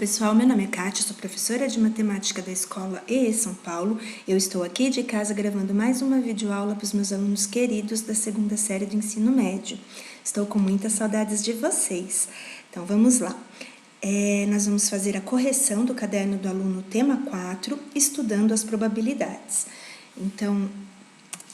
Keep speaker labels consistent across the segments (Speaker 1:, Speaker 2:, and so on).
Speaker 1: pessoal, meu nome é Kátia, sou professora de matemática da escola EE São Paulo. Eu estou aqui de casa gravando mais uma videoaula para os meus alunos queridos da segunda série do ensino médio. Estou com muitas saudades de vocês. Então vamos lá. Nós vamos fazer a correção do caderno do aluno tema 4, estudando as probabilidades. Então,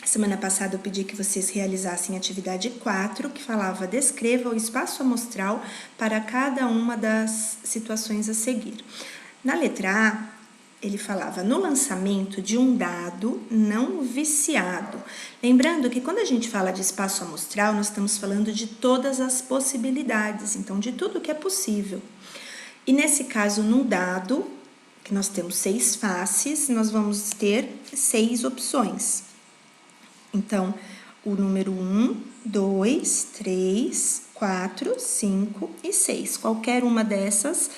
Speaker 1: semana passada eu pedi que vocês realizassem a atividade 4, que falava descreva o espaço amostral para cada uma das situações a seguir. Na letra A, ele falava no lançamento de um dado não viciado. Lembrando que quando a gente fala de espaço amostral, nós estamos falando de todas as possibilidades, então de tudo que é possível. E nesse caso, num dado, que nós temos 6 faces, nós vamos ter 6 opções. Então, o número 1, 2, 3, 4, 5 e 6. Qualquer uma dessas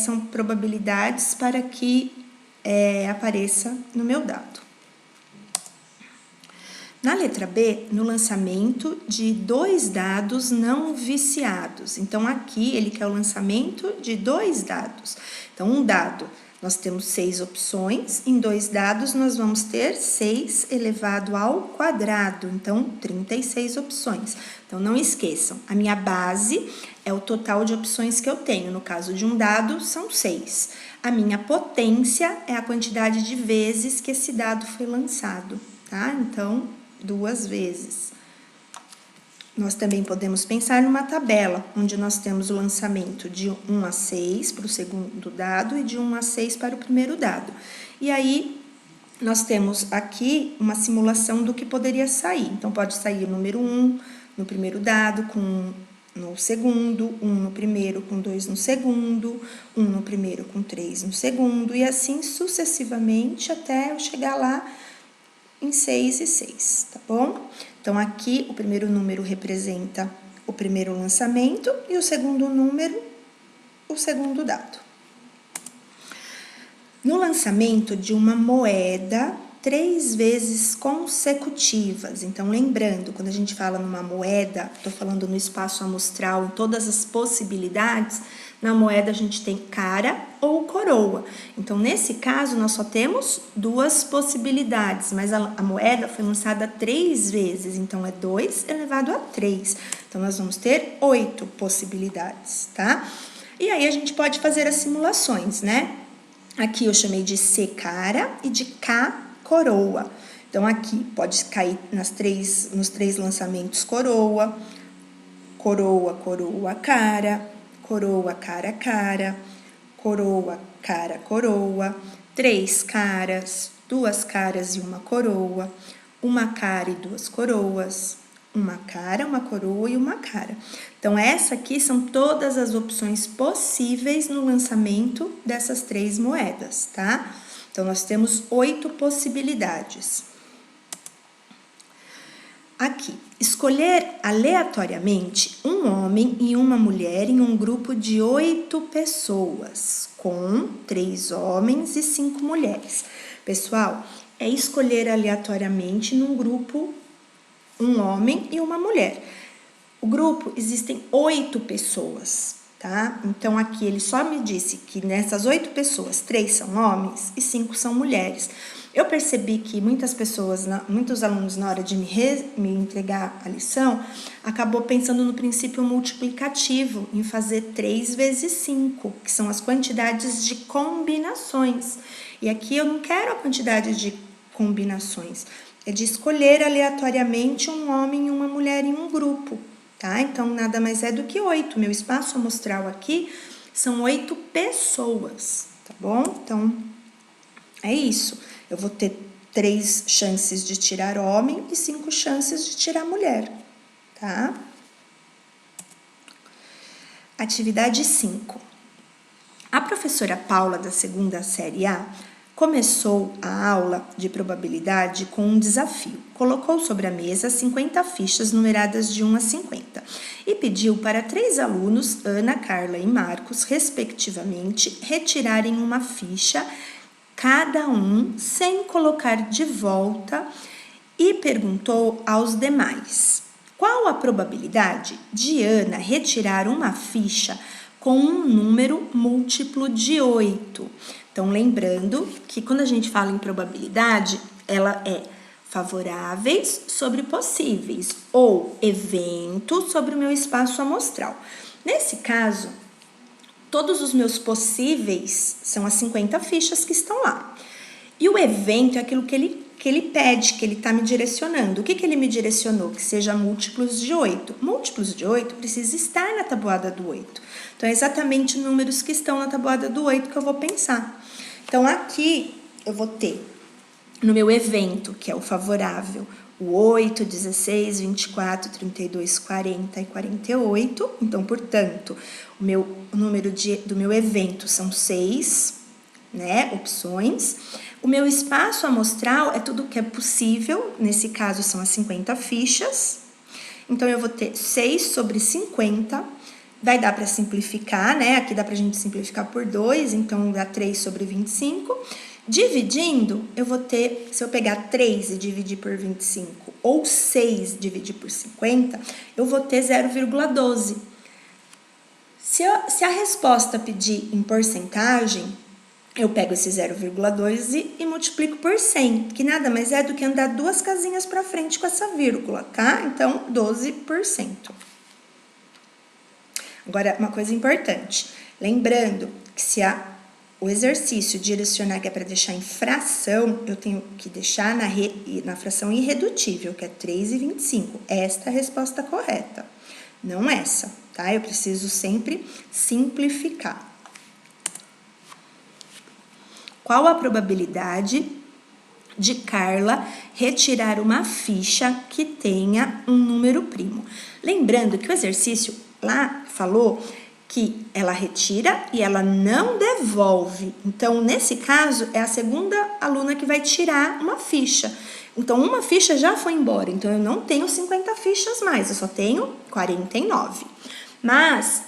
Speaker 1: são probabilidades para que apareça no meu dado. Na letra B, no lançamento de 2 dados não viciados. Então, aqui ele quer o lançamento de 2 dados. Então, um dado, nós temos 6 opções, em 2 dados nós vamos ter 6 elevado ao quadrado, então 36 opções. Então não esqueçam, a minha base é o total de opções que eu tenho, no caso de um dado são 6. A minha potência é a quantidade de vezes que esse dado foi lançado, tá? Então 2 vezes. Nós também podemos pensar numa tabela, onde nós temos o lançamento de 1 a 6 para o segundo dado e de 1 a 6 para o primeiro dado. E aí, nós temos aqui uma simulação do que poderia sair. Então, pode sair o número 1 no primeiro dado, com 1 no segundo, 1 no primeiro com 2 no segundo, 1 no primeiro com 3 no segundo, e assim sucessivamente até eu chegar lá em 6 e 6, tá bom? Então, aqui o primeiro número representa o primeiro lançamento e o segundo número, o segundo dado. No lançamento de uma moeda 3 vezes consecutivas. Então, lembrando, quando a gente fala numa moeda, estou falando no espaço amostral, em todas as possibilidades, na moeda a gente tem cara ou coroa. Então, nesse caso, nós só temos 2 possibilidades, mas a moeda foi lançada 3 vezes, então é 2 elevado a 3. Então, nós vamos ter 8 possibilidades, tá? E aí, a gente pode fazer as simulações, né? Aqui eu chamei de C cara e de K coroa. Então, aqui pode cair nos 3 lançamentos coroa, coroa, coroa, cara, coroa, cara, cara, coroa, cara, coroa, 3 caras, 2 caras e uma coroa, uma cara e 2 coroas, uma cara, uma coroa e uma cara. Então, essa aqui são todas as opções possíveis no lançamento dessas 3 moedas, tá? Então, nós temos 8 possibilidades. Aqui, escolher aleatoriamente um homem e uma mulher em um grupo de 8 pessoas, com 3 homens e 5 mulheres. Pessoal, é escolher aleatoriamente num grupo um homem e uma mulher. O grupo existem 8 pessoas, tá? Então, aqui ele só me disse que nessas 8 pessoas, 3 são homens e 5 são mulheres. Eu percebi que muitos alunos, na hora de me entregar a lição, acabou pensando no princípio multiplicativo, em fazer 3 vezes 5, que são as quantidades de combinações. E aqui eu não quero a quantidade de combinações, é de escolher aleatoriamente um homem e uma mulher em um grupo, tá? Então, nada mais é do que 8. Meu espaço amostral aqui são 8 pessoas, tá bom? Então, é isso. Eu vou ter 3 chances de tirar homem e 5 chances de tirar mulher, tá? Atividade 5. A professora Paula, da segunda série A, começou a aula de probabilidade com um desafio. Colocou sobre a mesa 50 fichas numeradas de 1 a 50 e pediu para 3 alunos, Ana, Carla e Marcos, respectivamente, retirarem uma ficha cada um sem colocar de volta e perguntou aos demais: qual a probabilidade de Ana retirar uma ficha com um número múltiplo de 8. Então, lembrando que quando a gente fala em probabilidade, ela é favoráveis sobre possíveis ou evento sobre o meu espaço amostral. Nesse caso, todos os meus possíveis são as 50 fichas que estão lá. E o evento é aquilo que ele pede, que ele está me direcionando. O que ele me direcionou? Que seja múltiplos de 8. Múltiplos de 8 precisa estar na tabuada do 8. Então, é exatamente números que estão na tabuada do 8 que eu vou pensar. Então, aqui eu vou ter, no meu evento, que é o favorável, o 8, 16, 24, 32, 40 e 48. Então, portanto, o número do meu evento são 6, né, opções. O meu espaço amostral é tudo que é possível, nesse caso são as 50 fichas. Então, eu vou ter 6 sobre 50, vai dar para simplificar, né? Aqui dá pra gente simplificar por 2, então dá 3 sobre 25. Dividindo, eu vou ter, se eu pegar 3 e dividir por 25, ou 6 dividir por 50, eu vou ter 0,12. Se a resposta pedir em porcentagem, eu pego esse 0,12 e multiplico por 100, que nada mais é do que andar 2 casinhas para frente com essa vírgula, tá? Então, 12%. Agora, uma coisa importante, lembrando que se o exercício direcionar que é para deixar em fração, eu tenho que deixar na fração irredutível, que é 3,25. Esta é a resposta correta, não essa, tá? Eu preciso sempre simplificar. Qual a probabilidade de Carla retirar uma ficha que tenha um número primo? Lembrando que o exercício lá falou que ela retira e ela não devolve. Então, nesse caso, é a segunda aluna que vai tirar uma ficha. Então, uma ficha já foi embora. Então, eu não tenho 50 fichas mais, eu só tenho 49. Mas,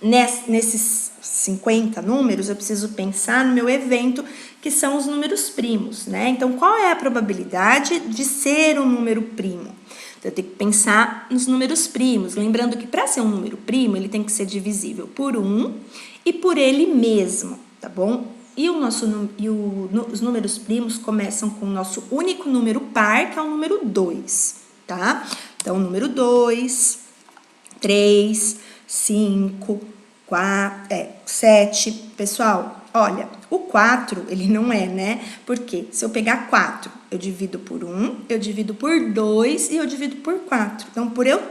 Speaker 1: nesses 50 números, eu preciso pensar no meu evento, que são os números primos, né? Então, qual é a probabilidade de ser um número primo? Então, eu tenho que pensar nos números primos. Lembrando que para ser um número primo, ele tem que ser divisível por 1 e por ele mesmo, tá bom? E os números primos começam com o nosso único número par, que é o número 2, tá? Então, o número 2, 3, 5, 7. Pessoal, olha, o 4, ele não é, né? Porque se eu pegar 4, eu divido por 1, eu divido por 2 e eu divido por 4. Então, por eu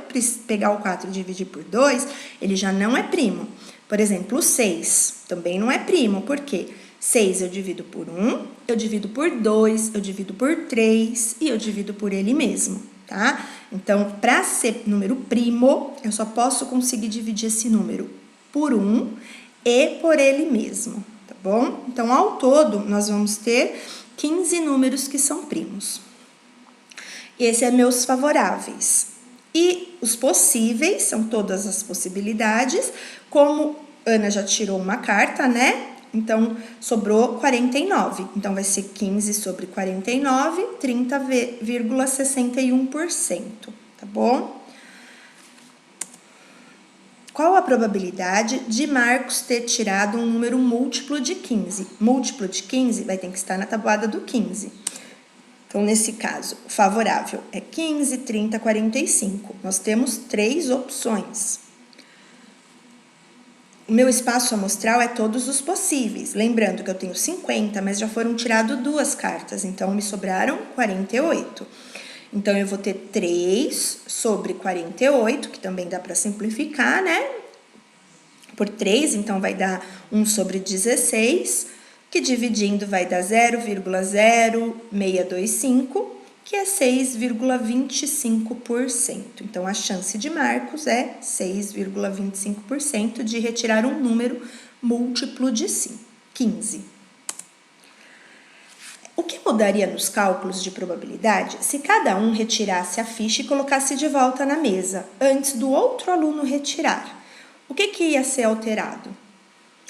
Speaker 1: pegar o 4 e dividir por 2, ele já não é primo. Por exemplo, o 6 também não é primo, por quê? 6 eu divido por 1, eu divido por 2, eu divido por 3 e eu divido por ele mesmo, tá? Então, para ser número primo, eu só posso conseguir dividir esse número por 1 e por ele mesmo, tá bom? Então, ao todo, nós vamos ter 15 números que são primos. Esse é meus favoráveis. E os possíveis, são todas as possibilidades. Como Ana já tirou uma carta, né? Então, sobrou 49. Então, vai ser 15 sobre 49, 30,61%, tá bom? Qual a probabilidade de Marcos ter tirado um número múltiplo de 15? Múltiplo de 15 vai ter que estar na tabuada do 15. Então, nesse caso, o favorável é 15, 30, 45. Nós temos 3 opções. O meu espaço amostral é todos os possíveis. Lembrando que eu tenho 50, mas já foram tiradas 2 cartas, então me sobraram 48. Então, eu vou ter 3 sobre 48, que também dá para simplificar, né? Por 3, então vai dar 1 sobre 16, que dividindo vai dar 0,0625, que é 6,25%. Então, a chance de Marcos é 6,25% de retirar um número múltiplo de 15. O que mudaria nos cálculos de probabilidade se cada um retirasse a ficha e colocasse de volta na mesa, antes do outro aluno retirar? O que ia ser alterado?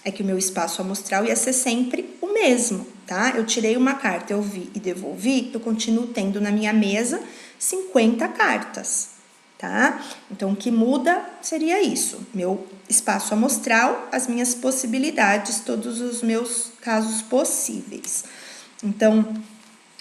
Speaker 1: É que o meu espaço amostral ia ser sempre o mesmo, tá? Eu tirei uma carta, eu vi e devolvi, eu continuo tendo na minha mesa 50 cartas, tá? Então, o que muda seria isso, meu espaço amostral, as minhas possibilidades, todos os meus casos possíveis. Então,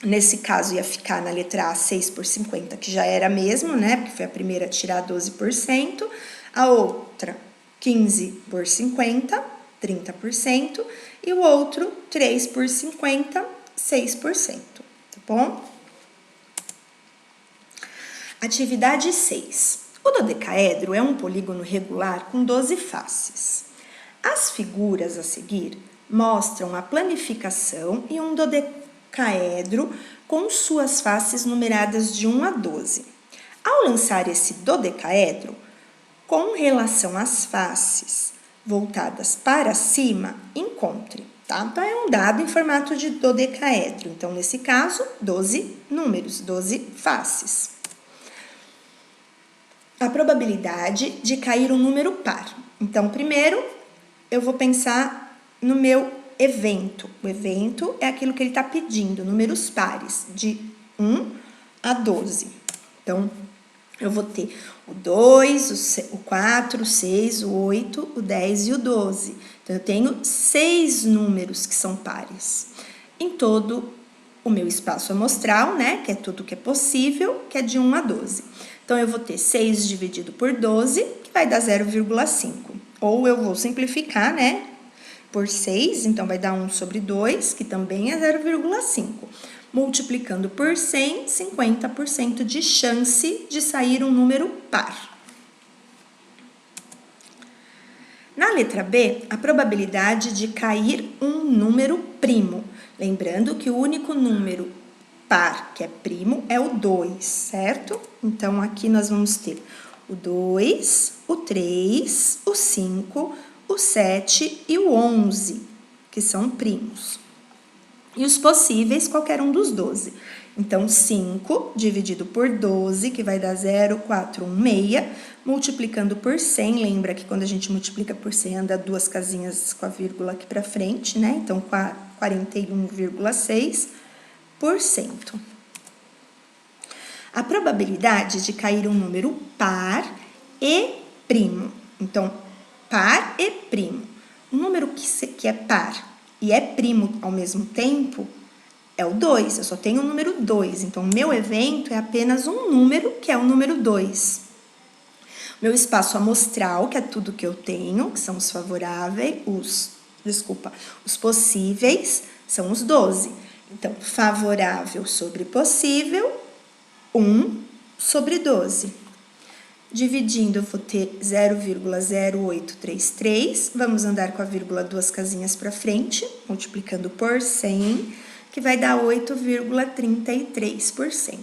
Speaker 1: nesse caso, ia ficar na letra A 6 por 50, que já era mesmo, né? Porque foi a primeira a tirar 12%. A outra, 15 por 50, 30%. E o outro, 3 por 50, 6%. Tá bom? Atividade 6. O dodecaedro é um polígono regular com 12 faces. As figuras a seguir mostram a planificação e um dodecaedro com suas faces numeradas de 1 a 12. Ao lançar esse dodecaedro, com relação às faces voltadas para cima, encontre, tá? Então, é um dado em formato de dodecaedro. Então, nesse caso, 12 números, 12 faces. A probabilidade de cair um número par. Então, primeiro, eu vou pensar no meu evento. O evento é aquilo que ele está pedindo, números pares, de 1 a 12. Então, eu vou ter o 2, o 4, o 6, o 8, o 10 e o 12. Então, eu tenho 6 números que são pares. Em todo o meu espaço amostral, né, que é tudo que é possível, que é de 1 a 12. Então, eu vou ter 6 dividido por 12, que vai dar 0,5. Ou eu vou simplificar, né, por 6, então vai dar 1 sobre 2, que também é 0,5. Multiplicando por 100, 50% de chance de sair um número par. Na letra B, a probabilidade de cair um número primo. Lembrando que o único número par que é primo é o 2, certo? Então, aqui nós vamos ter o 2, o 3, o 5, o 7 e o 11, que são primos. E os possíveis, qualquer um dos 12. Então, 5 dividido por 12, que vai dar 0,416, multiplicando por 100. Lembra que quando a gente multiplica por 100, anda 2 casinhas com a vírgula aqui para frente, né? Então, 41,6%. A probabilidade de cair um número par e primo. Então, par e primo. Um número que é par e é primo ao mesmo tempo é o 2. Eu só tenho o número 2. Então, meu evento é apenas um número, que é o número 2. Meu espaço amostral, que é tudo que eu tenho, que são os favoráveis, os possíveis, são os 12. Então, favorável sobre possível, 1 sobre 12. Dividindo, eu vou ter 0,0833. Vamos andar com a vírgula 2 casinhas para frente, multiplicando por 100, que vai dar 8,33%.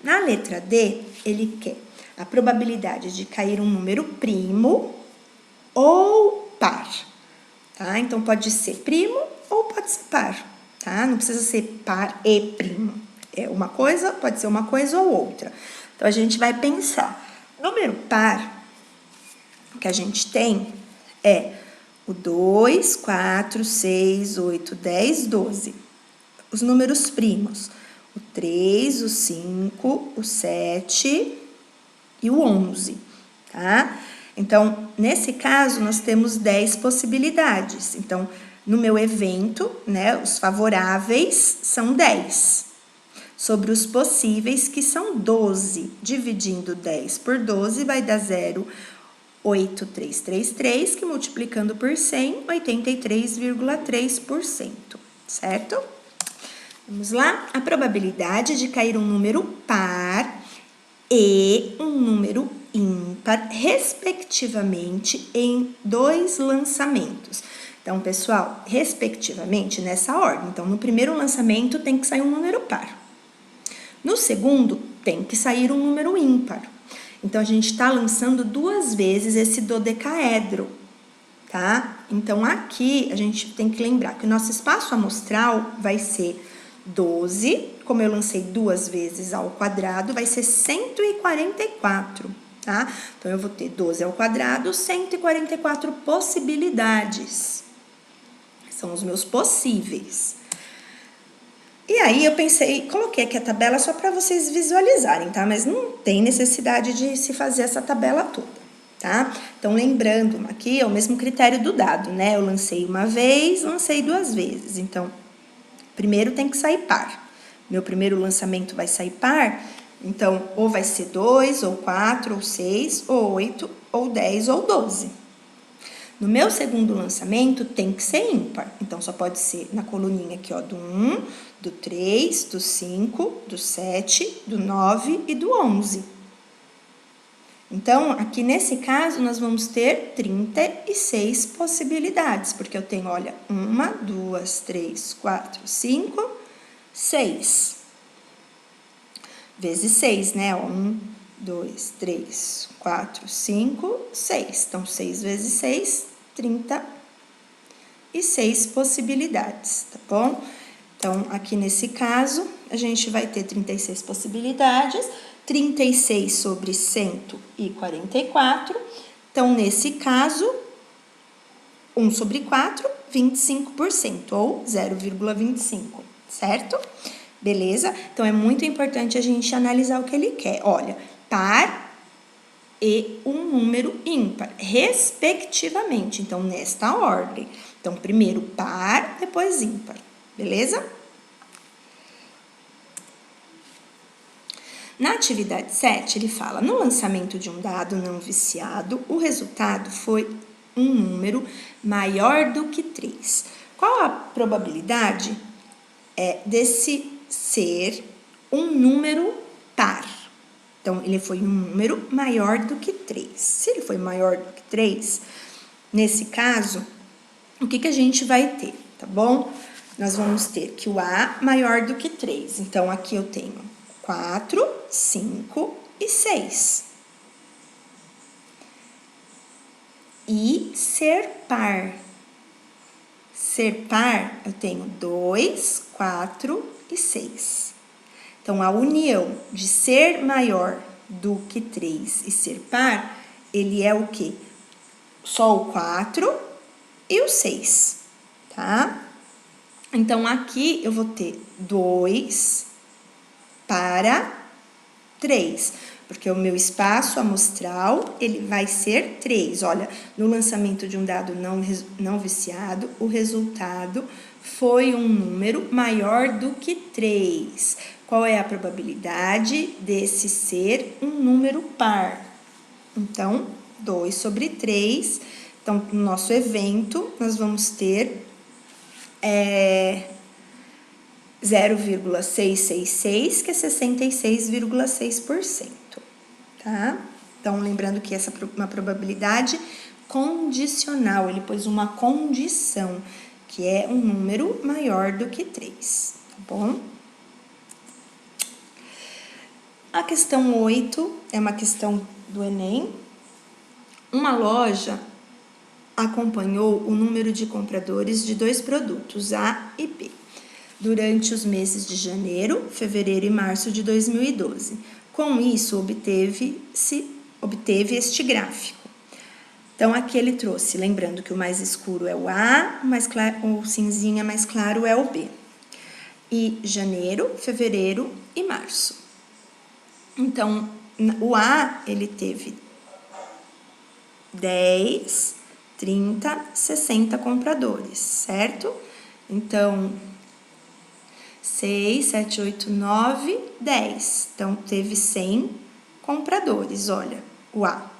Speaker 1: Na letra D, ele quer a probabilidade de cair um número primo ou par, tá? Então, pode ser primo ou pode ser par, tá? Não precisa ser par e primo. É uma coisa, pode ser uma coisa ou outra. Então, a gente vai pensar. Número par, que a gente tem é o 2, 4, 6, 8, 10, 12. Os números primos, o 3, o 5, o 7 e o 11, tá? Então, nesse caso, nós temos 10 possibilidades. Então, no meu evento, né, os favoráveis são 10. Sobre os possíveis, que são 12. Dividindo 10 por 12, vai dar 0,8333, que multiplicando por 100, 83,3%, certo? Vamos lá? A probabilidade de cair um número par e um número ímpar, respectivamente, em 2 lançamentos. Então, pessoal, respectivamente, nessa ordem. Então, no primeiro lançamento tem que sair um número par. No segundo, tem que sair um número ímpar. Então, a gente está lançando 2 vezes esse dodecaedro, tá? Então, aqui, a gente tem que lembrar que o nosso espaço amostral vai ser 12, como eu lancei 2 vezes ao quadrado, vai ser 144, tá? Então, eu vou ter 12 ao quadrado, 144 possibilidades. São os meus possíveis. E aí eu pensei, coloquei aqui a tabela só para vocês visualizarem, tá? Mas não tem necessidade de se fazer essa tabela toda, tá? Então, lembrando, aqui é o mesmo critério do dado, né? Eu lancei uma vez, lancei 2 vezes. Então, primeiro tem que sair par. Meu primeiro lançamento vai sair par, então, ou vai ser 2, ou 4, ou 6, ou 8, ou 10, ou 12. No meu segundo lançamento, tem que ser ímpar. Então, só pode ser na coluninha aqui, ó, do 1, do 3, do 5, do 7, do 9 e do 11. Então, aqui nesse caso, nós vamos ter 36 possibilidades, porque eu tenho, olha, 1, 2, 3, 4, 5, 6. Vezes 6, né? 1, 2, 3, 4, 5, 6. Então, 6 vezes 6, 36 possibilidades, tá bom? Então, aqui nesse caso, a gente vai ter 36 possibilidades, 36 sobre 144. Então, nesse caso, 1 sobre 4, 25%, ou 0,25, certo? Beleza? Então, é muito importante a gente analisar o que ele quer. Olha, par e um número ímpar, respectivamente. Então, nesta ordem. Então, primeiro par, depois ímpar. Beleza? Na atividade 7, ele fala, no lançamento de um dado não viciado, o resultado foi um número maior do que 3. Qual a probabilidade desse ser um número par? Então, ele foi um número maior do que 3. Se ele foi maior do que 3, nesse caso, o que a gente vai ter, tá bom? Nós vamos ter que o A maior do que 3. Então, aqui eu tenho 4, 5 e 6. E ser par. Ser par, eu tenho 2, 4 e 6. Então, a união de ser maior do que 3 e ser par, ele é o quê? Só o 4 e o 6, tá? Então, aqui eu vou ter 2 para 3, porque o meu espaço amostral, ele vai ser 3. Olha, no lançamento de um dado não viciado, o resultado foi um número maior do que 3. Qual é a probabilidade desse ser um número par? Então, 2 sobre 3. Então, no nosso evento, nós vamos ter 0,666, que é 66,6%, tá? Então, lembrando que essa é uma probabilidade condicional, ele pôs uma condição, que é um número maior do que 3, tá bom? A questão 8 é uma questão do Enem. Uma loja acompanhou o número de compradores de 2 produtos, A e B, durante os meses de janeiro, fevereiro e março de 2012. Com isso, obteve este gráfico. Então, aqui ele trouxe, lembrando que o mais escuro é o A, o cinzinha mais claro é o B. E janeiro, fevereiro e março. Então, o A, ele teve 10, 30, 60 compradores, certo? Então, 6, 7, 8, 9, 10. Então, teve 100 compradores, olha, o A.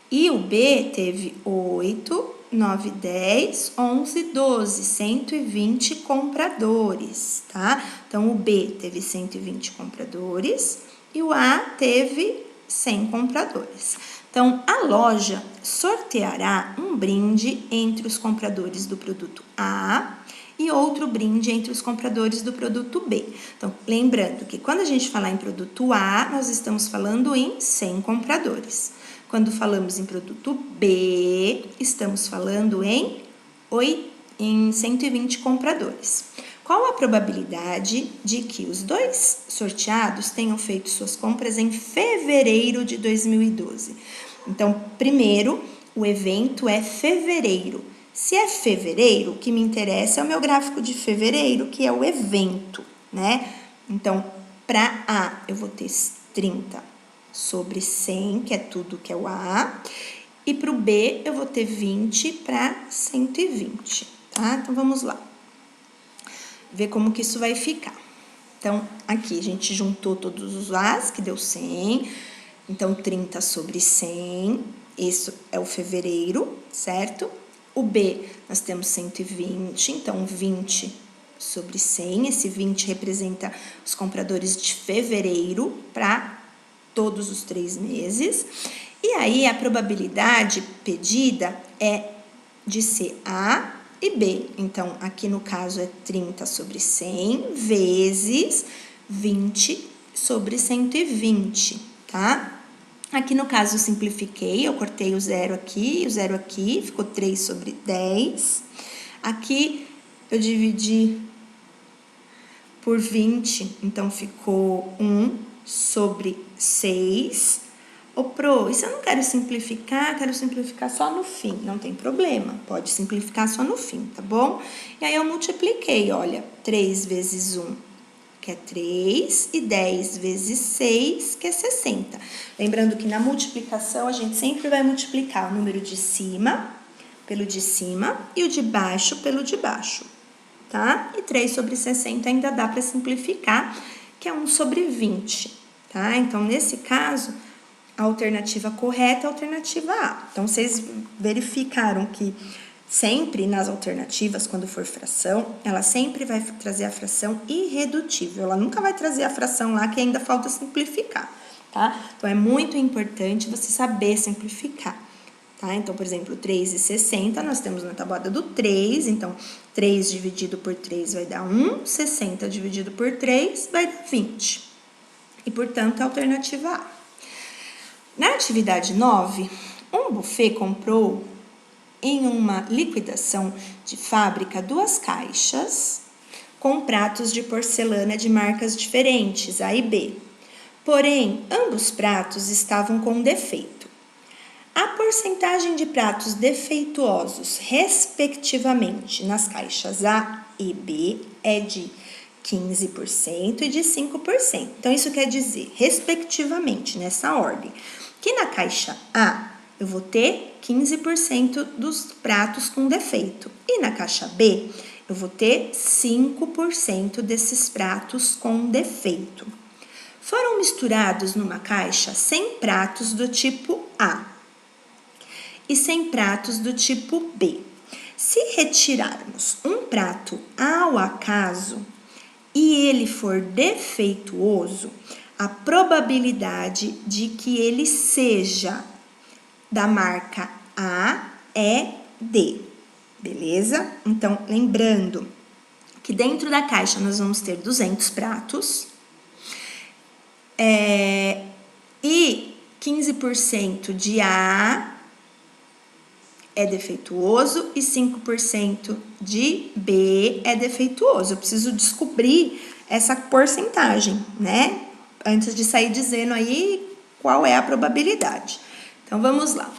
Speaker 1: E o B teve 8, 9, 10, 11, 12, 120 compradores, tá? Então, o B teve 120 compradores e o A teve 100 compradores. Então, a loja sorteará um brinde entre os compradores do produto A e outro brinde entre os compradores do produto B. Então, lembrando que quando a gente falar em produto A, nós estamos falando em 100 compradores. Quando falamos em produto B, estamos falando em 120 compradores. Qual a probabilidade de que os 2 sorteados tenham feito suas compras em fevereiro de 2012? Então, primeiro, o evento é fevereiro. Se é fevereiro, o que me interessa é o meu gráfico de fevereiro, que é o evento, né? Então, para A, eu vou ter 30 sobre 100, que é tudo que é o A. E para o B, eu vou ter 20 para 120, tá? Então, vamos lá. Ver como que isso vai ficar. Então, aqui a gente juntou todos os A's, que deu 100. Então, 30 sobre 100, isso é o fevereiro, certo? O B, nós temos 120, então 20 sobre 100. Esse 20 representa os compradores de fevereiro para todos os 3 meses. E aí, a probabilidade pedida é de ser A e B. Então, aqui no caso é 30 sobre 100 vezes 20 sobre 120, tá? Aqui no caso eu simplifiquei, eu cortei o 0 aqui e o 0 aqui, ficou 3 sobre 10. Aqui eu dividi por 20, então ficou 1 sobre 6. Ô, Pro, e se eu não quero simplificar só no fim, não tem problema, pode simplificar só no fim, tá bom? E aí eu multipliquei, olha, 3 vezes 1, que é 3, e 10 vezes 6, que é 60. Lembrando que na multiplicação, a gente sempre vai multiplicar o número de cima pelo de cima e o de baixo pelo de baixo, tá? E 3 sobre 60 ainda dá para simplificar, que é 1 sobre 20, tá? Então, nesse caso, a alternativa correta é a alternativa A. Então, vocês verificaram que sempre nas alternativas, quando for fração, ela sempre vai trazer a fração irredutível. Ela nunca vai trazer a fração lá que ainda falta simplificar, tá? Então, é muito importante você saber simplificar, tá? Então, por exemplo, 3,60, nós temos na tabuada do 3, então, 3 dividido por 3 vai dar 1, 60 dividido por 3 vai dar 20. E, portanto, a alternativa A. Na atividade 9, um buffet comprou em uma liquidação de fábrica 2 caixas com pratos de porcelana de marcas diferentes, A e B. Porém, ambos pratos estavam com defeito. A porcentagem de pratos defeituosos, respectivamente, nas caixas A e B é de 15% e de 5%. Então, isso quer dizer, respectivamente, nessa ordem, que na caixa A eu vou ter 15% dos pratos com defeito. E na caixa B, eu vou ter 5% desses pratos com defeito. Foram misturados numa caixa 100 pratos do tipo A e 100 pratos do tipo B. Se retirarmos um prato ao acaso e ele for defeituoso, a probabilidade de que ele seja da marca A é D, beleza? Então, lembrando que dentro da caixa nós vamos ter 200 pratos e 15% de A é defeituoso e 5% de B é defeituoso. Eu preciso descobrir essa porcentagem, né? Antes de sair dizendo aí qual é a probabilidade. Então, vamos lá.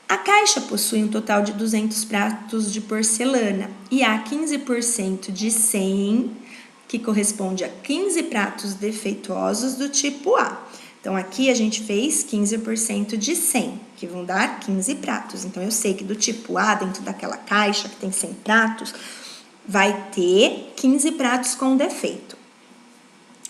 Speaker 1: A caixa possui um total de 200 pratos de porcelana e há 15% de 100, que corresponde a 15 pratos defeituosos do tipo A. Então, aqui a gente fez 15% de 100, que vão dar 15 pratos. Então, eu sei que do tipo A, dentro daquela caixa que tem 100 pratos, vai ter 15 pratos com defeito.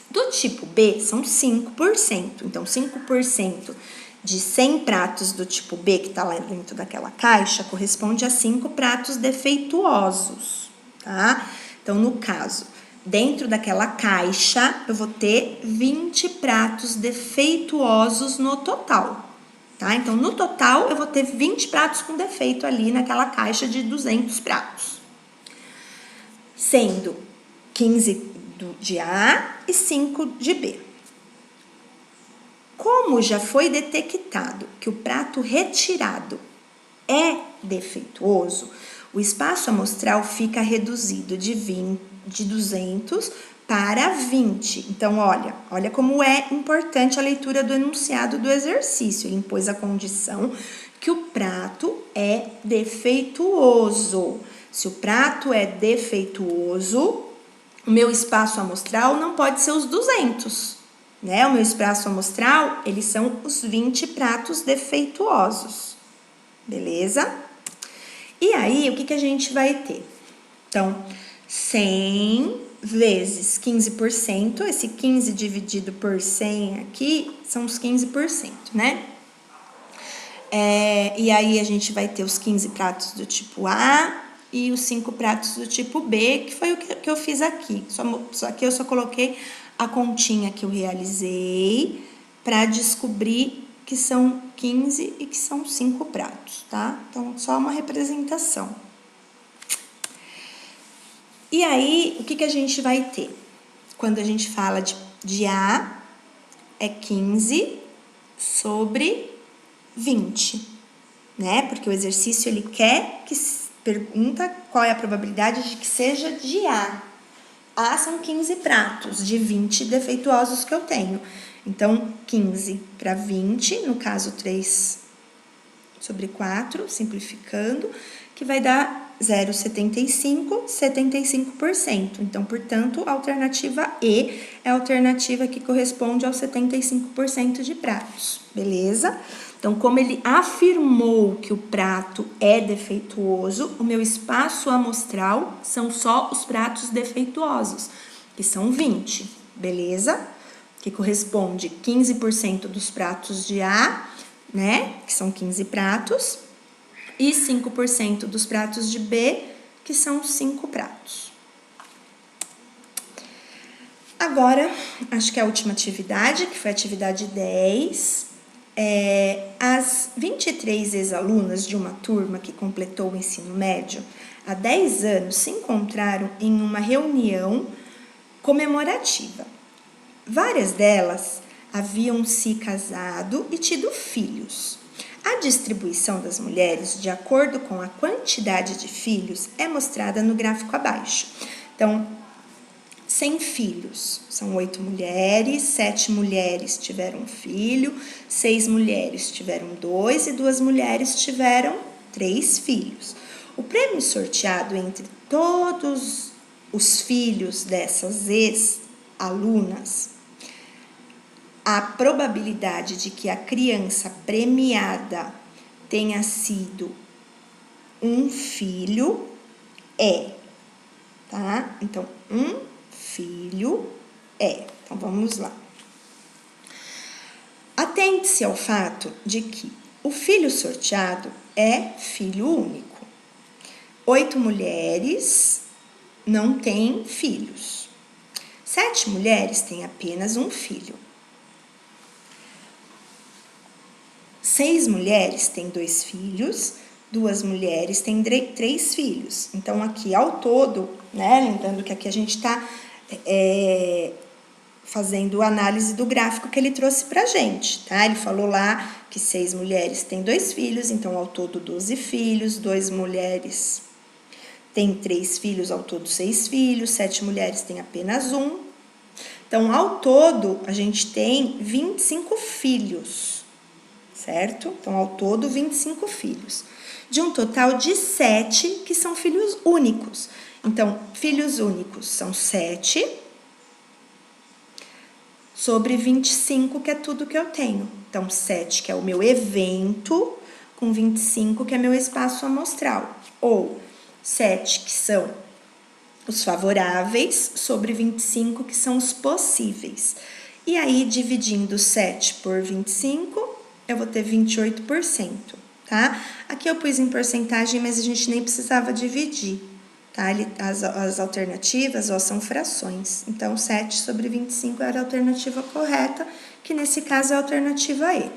Speaker 1: Do tipo B, são 5%. Então, 5% de 100 pratos do tipo B, que está lá dentro daquela caixa, corresponde a 5 pratos defeituosos, tá? Então, no caso, dentro daquela caixa, eu vou ter 20 pratos defeituosos no total, tá? Então, no total, eu vou ter 20 pratos com defeito ali naquela caixa de 200 pratos. Sendo 15 de A e 5 de B. Como já foi detectado que o prato retirado é defeituoso, o espaço amostral fica reduzido de 200 para 20. Então, olha como é importante a leitura do enunciado do exercício. Ele impôs a condição que o prato é defeituoso. Se o prato é defeituoso, o meu espaço amostral não pode ser os 200, né? O meu espaço amostral, eles são os 20 pratos defeituosos, beleza? E aí, o que a gente vai ter? Então, 100 vezes 15%, esse 15 dividido por 100 aqui, são os 15%, né? E aí, a gente vai ter os 15 pratos do tipo A e os 5 pratos do tipo B, que foi o que eu fiz aqui. Só que eu só coloquei a continha que eu realizei para descobrir que são 15 e que são 5 pratos, tá? Então, só uma representação. E aí, o que a gente vai ter? Quando a gente fala de A, é 15 sobre 20, né? Porque o exercício, ele quer que pergunta qual é a probabilidade de que seja de A. A são 15 pratos de 20 defeituosos que eu tenho. Então, 15 para 20, no caso 3 sobre 4, simplificando, que vai dar 0,75, 75%. Então, portanto, a alternativa E é a alternativa que corresponde aos 75% de pratos, beleza? Então, como ele afirmou que o prato é defeituoso, o meu espaço amostral são só os pratos defeituosos, que são 20, beleza? Que corresponde 15% dos pratos de A, né? Que são 15 pratos, e 5% dos pratos de B, que são 5 pratos. Agora, acho que a última atividade, que foi a atividade 10, as 23 ex-alunas de uma turma que completou o ensino médio há 10 anos se encontraram em uma reunião comemorativa. Várias delas haviam se casado e tido filhos. A distribuição das mulheres, de acordo com a quantidade de filhos, é mostrada no gráfico abaixo. Então, 100 filhos, são 8 mulheres, 7 mulheres tiveram um filho, 6 mulheres tiveram 2 e 2 mulheres tiveram 3 filhos. O prêmio sorteado entre todos os filhos dessas ex-alunas, a probabilidade de que a criança premiada tenha sido um filho tá? Então, um filho Então, vamos lá. Atente-se ao fato de que o filho sorteado é filho único. 8 mulheres não têm filhos. 7 mulheres têm apenas um filho. 6 mulheres têm 2 filhos, 2 mulheres têm 3 filhos. Então, aqui ao todo, né, lembrando que aqui a gente está fazendo análise do gráfico que ele trouxe pra gente, tá? Ele falou lá que 6 mulheres têm 2 filhos, então ao todo 12 filhos, 2 mulheres têm 3 filhos, ao todo 6 filhos, 7 mulheres têm apenas um. Então, ao todo, a gente tem 25 filhos. Certo? Então, ao todo, 25 filhos. De um total de 7 que são filhos únicos. Então, filhos únicos são 7 sobre 25, que é tudo que eu tenho. Então, 7, que é o meu evento, com 25, que é meu espaço amostral. Ou 7, que são os favoráveis, sobre 25, que são os possíveis. E aí, dividindo 7 por 25... eu vou ter 28%, tá? Aqui eu pus em porcentagem, mas a gente nem precisava dividir, tá? As alternativas, ó, são frações. Então, 7 sobre 25 era a alternativa correta, que nesse caso é a alternativa E.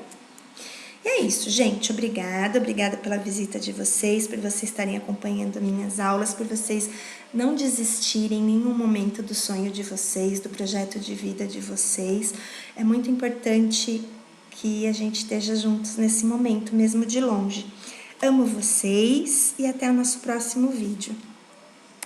Speaker 1: E é isso, gente. Obrigada pela visita de vocês, por vocês estarem acompanhando minhas aulas, por vocês não desistirem em nenhum momento do sonho de vocês, do projeto de vida de vocês. É muito importante que a gente esteja juntos nesse momento, mesmo de longe. Amo vocês e até o nosso próximo vídeo.